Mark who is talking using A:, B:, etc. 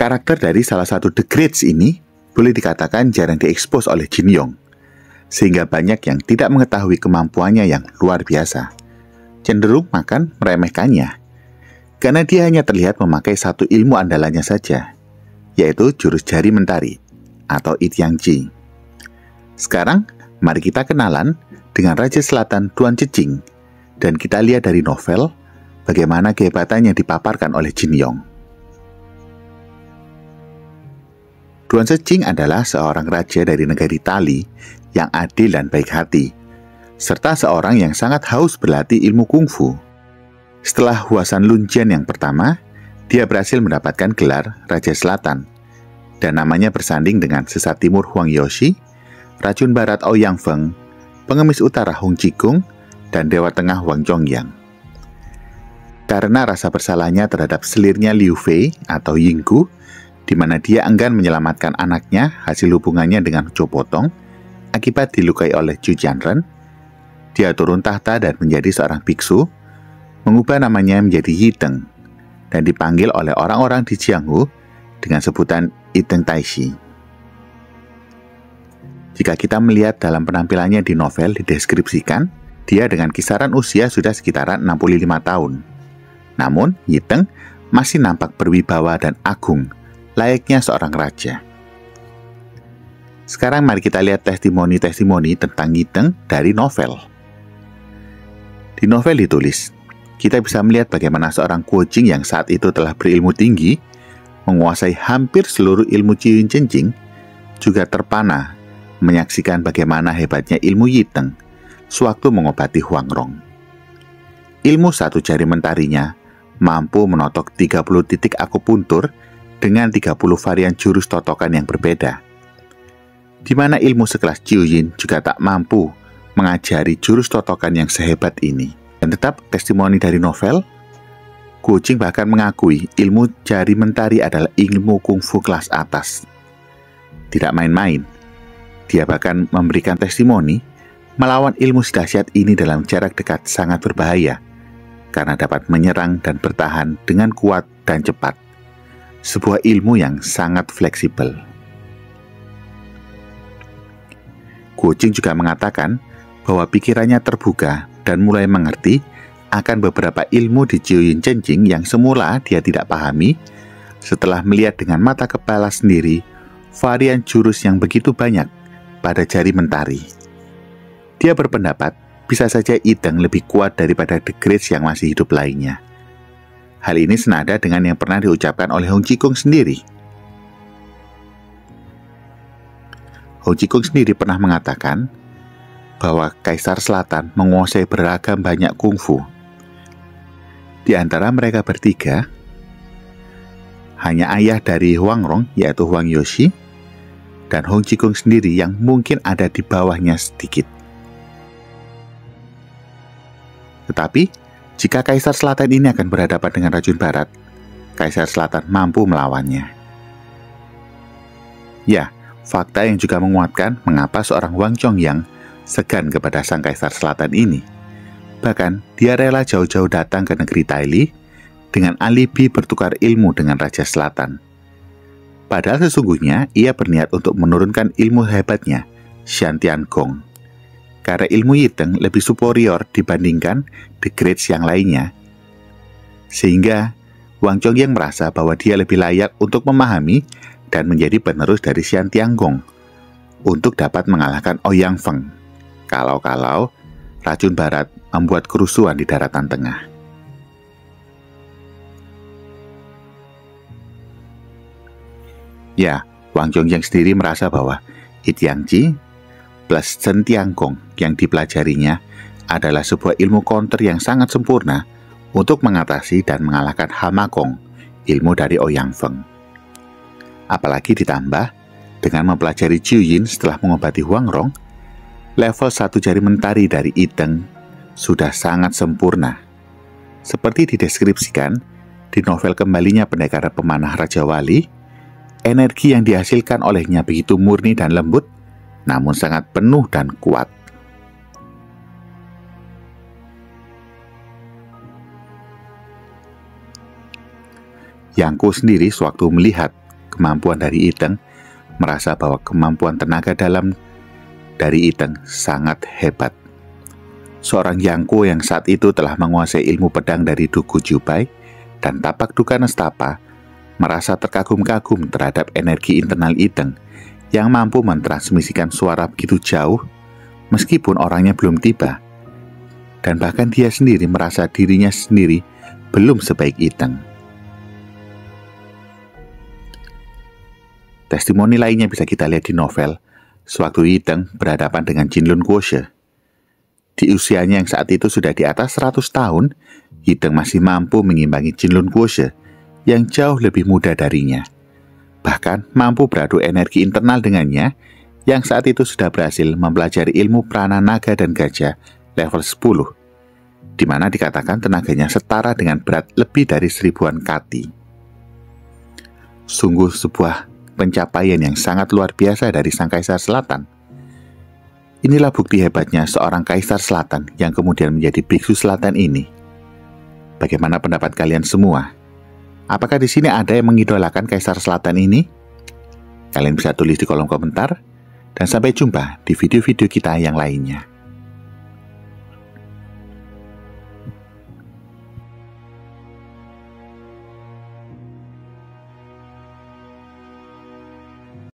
A: Karakter dari salah satu The Greats ini boleh dikatakan jarang diekspos oleh Jin Yong, sehingga banyak yang tidak mengetahui kemampuannya yang luar biasa. Cenderung makan meremehkannya, karena dia hanya terlihat memakai satu ilmu andalannya saja, yaitu jurus jari mentari atau It Yang Ji. Sekarang, mari kita kenalan dengan Raja Selatan Duan Zhijing, dan kita lihat dari novel bagaimana kehebatannya dipaparkan oleh Jin Yong. Duan Zhijing adalah seorang raja dari negeri Tali yang adil dan baik hati, serta seorang yang sangat haus berlatih ilmu kungfu. Setelah Huasan Lunjian yang pertama, dia berhasil mendapatkan gelar Raja Selatan, dan namanya bersanding dengan Sesat Timur Huang Yoshi, Racun Barat Ouyang Feng, Pengemis Utara Hong Jikung, dan Dewa Tengah Wang Zhongyang. Karena rasa bersalahnya terhadap selirnya Liu Fei atau Yinggu, di mana dia enggan menyelamatkan anaknya hasil hubungannya dengan Zhou Potong akibat dilukai oleh Zhu Jianren, dia turun tahta dan menjadi seorang biksu, mengubah namanya menjadi Yiteng, dan dipanggil oleh orang-orang di Jianghu dengan sebutan Yiteng Taishi. Jika kita melihat dalam penampilannya di novel dideskripsikan, dia dengan kisaran usia sudah sekitaran 65 tahun. Namun, Yiteng masih nampak berwibawa dan agung, layaknya seorang raja. Sekarang mari kita lihat testimoni-testimoni tentang Yiteng dari novel. Di novel ditulis, kita bisa melihat bagaimana seorang Guo Jing yang saat itu telah berilmu tinggi, menguasai hampir seluruh ilmu Ciyun Chenjing, juga terpana menyaksikan bagaimana hebatnya ilmu Yiteng sewaktu mengobati Huang Rong. Ilmu satu jari mentarinya mampu menotok 30 titik akupuntur dengan 30 varian jurus totokan yang berbeda, di mana ilmu sekelas Jiu Yin juga tak mampu mengajari jurus totokan yang sehebat ini. Dan tetap testimoni dari novel, Guo Jing bahkan mengakui ilmu jari mentari adalah ilmu kungfu kelas atas. Tidak main-main, dia bahkan memberikan testimoni melawan ilmu dahsyat ini dalam jarak dekat sangat berbahaya, karena dapat menyerang dan bertahan dengan kuat dan cepat. Sebuah ilmu yang sangat fleksibel. Guo Jing juga mengatakan bahwa pikirannya terbuka dan mulai mengerti akan beberapa ilmu di Ciyun Chenjing yang semula dia tidak pahami setelah melihat dengan mata kepala sendiri varian jurus yang begitu banyak pada jari mentari. Dia berpendapat bisa saja Yiteng lebih kuat daripada The Greats yang masih hidup lainnya. Hal ini senada dengan yang pernah diucapkan oleh Hong Jikung sendiri. Hong Jikung sendiri pernah mengatakan bahwa Kaisar Selatan menguasai beragam banyak kungfu. Di antara mereka bertiga, hanya ayah dari Huang Rong, yaitu Huang Yoshi, dan Hong Jikung sendiri yang mungkin ada di bawahnya sedikit. Tetapi, jika Kaisar Selatan ini akan berhadapan dengan Racun Barat, Kaisar Selatan mampu melawannya. Ya, fakta yang juga menguatkan mengapa seorang Wang Zhongyang segan kepada sang Kaisar Selatan ini. Bahkan, dia rela jauh-jauh datang ke negeri Taili dengan alibi bertukar ilmu dengan Raja Selatan. Padahal sesungguhnya ia berniat untuk menurunkan ilmu hebatnya, Shan Tiangong. Karena ilmu Yiteng lebih superior dibandingkan The Greats yang lainnya. Sehingga Wang Zhongyang merasa bahwa dia lebih layak untuk memahami dan menjadi penerus dari Shan Tiangong untuk dapat mengalahkan Ouyang Feng kalau-kalau Racun Barat membuat kerusuhan di daratan tengah. Ya, Wang Zhongyang sendiri merasa bahwa It Yang Ji plus Shen Tiangong yang dipelajarinya adalah sebuah ilmu counter yang sangat sempurna untuk mengatasi dan mengalahkan Hama Gong, ilmu dari Ouyang Feng. Apalagi ditambah dengan mempelajari Jiu Yin setelah mengobati Huang Rong, level satu jari mentari dari Yiteng sudah sangat sempurna. Seperti dideskripsikan di novel Kembalinya Pendekar Pemanah Raja Wali, energi yang dihasilkan olehnya begitu murni dan lembut, namun sangat penuh dan kuat. Yang Ku sendiri sewaktu melihat kemampuan dari Iteng, merasa bahwa kemampuan tenaga dalam dari Iteng sangat hebat. Seorang Yangko yang saat itu telah menguasai ilmu pedang dari Duku Jubai dan tapak Duka Nestapa merasa terkagum-kagum terhadap energi internal Iteng yang mampu mentransmisikan suara begitu jauh meskipun orangnya belum tiba. Dan bahkan dia sendiri merasa dirinya sendiri belum sebaik Iteng. Testimoni lainnya bisa kita lihat di novel sewaktu Iteng berhadapan dengan Jinlun Quoshe. Di usianya yang saat itu sudah di atas 100 tahun, Iteng masih mampu mengimbangi Jinlun Quoshe yang jauh lebih muda darinya. Bahkan mampu beradu energi internal dengannya yang saat itu sudah berhasil mempelajari ilmu prana naga dan gajah level 10, di mana dikatakan tenaganya setara dengan berat lebih dari 1000-an kati. Sungguh sebuah pencapaian yang sangat luar biasa dari sang Kaisar Selatan. Inilah bukti hebatnya seorang Kaisar Selatan yang kemudian menjadi Biksu Selatan ini. Bagaimana pendapat kalian semua? Apakah di sini ada yang mengidolakan Kaisar Selatan ini? Kalian bisa tulis di kolom komentar, dan sampai jumpa di video-video kita yang lainnya.